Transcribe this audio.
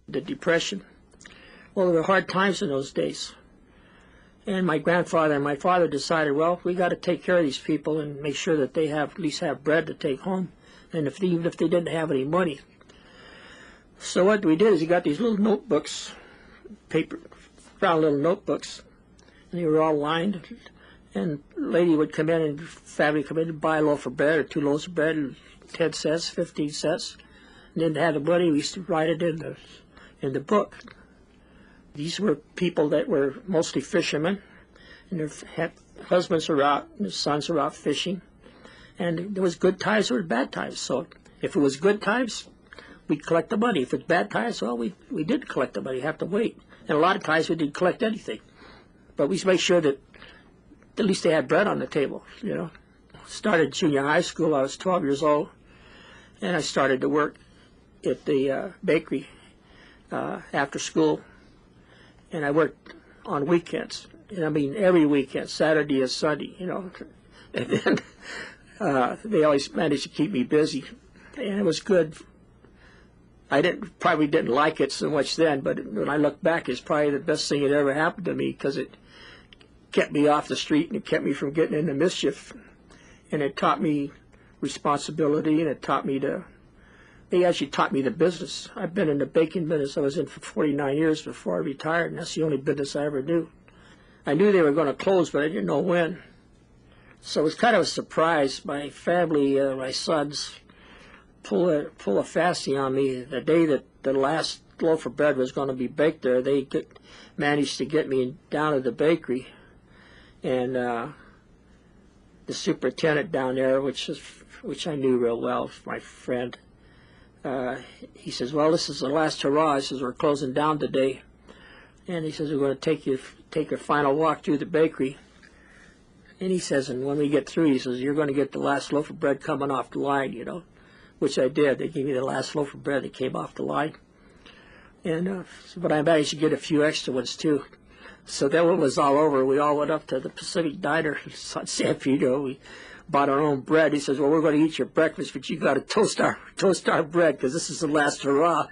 the Depression. Well, there were hard times in those days. And my grandfather and my father decided, well, we got to take care of these people and make sure that they have at least have bread to take home, and even if they didn't have any money. So what we did is we got these little notebooks, round little notebooks, and they were all lined. And a lady would come in and family would come in and buy a loaf of bread or 2 loaves of bread, and 10 cents, 15 cents. And then to have the money, we used to write it in the book. These were people that were mostly fishermen, and their husbands were out, and their sons were out fishing. And there was good times, there were bad times. So if it was good times, we'd collect the money. If it's bad times, well, we didn't collect the money. You have to wait. And a lot of times we didn't collect anything. But we made sure that at least they had bread on the table, you know. Started junior high school. I was 12 years old, and I started to work at the bakery after school. And I worked on weekends. And I mean, every weekend, Saturday and Sunday, you know. And then they always managed to keep me busy, and it was good. I probably didn't like it so much then, but when I look back, it's probably the best thing that ever happened to me, because it kept me off the street and it kept me from getting into mischief, and it taught me responsibility, and they actually taught me the business. I've been in the baking business. I was in for 49 years before I retired, and that's the only business I ever knew. I knew they were going to close, but I didn't know when. So it was kind of a surprise. My family, my sons, pull a fasting on me the day that the last loaf of bread was going to be baked there. They managed to get me down to the bakery, and the superintendent down there, which I knew real well, my friend, he says, well, this is the last hurrah. He says, we're closing down today. And he says, we're going to take a final walk through the bakery. And he says, and when we get through, he says, you're going to get the last loaf of bread coming off the line, you know, which I did. They gave me the last loaf of bread that came off the line. And but I managed to get a few extra ones, too. So then when it was all over, we all went up to the Pacific Diner in San Pedro. We bought our own bread. He says, well, we're going to eat your breakfast, but you got to toast our bread, because this is the last hurrah.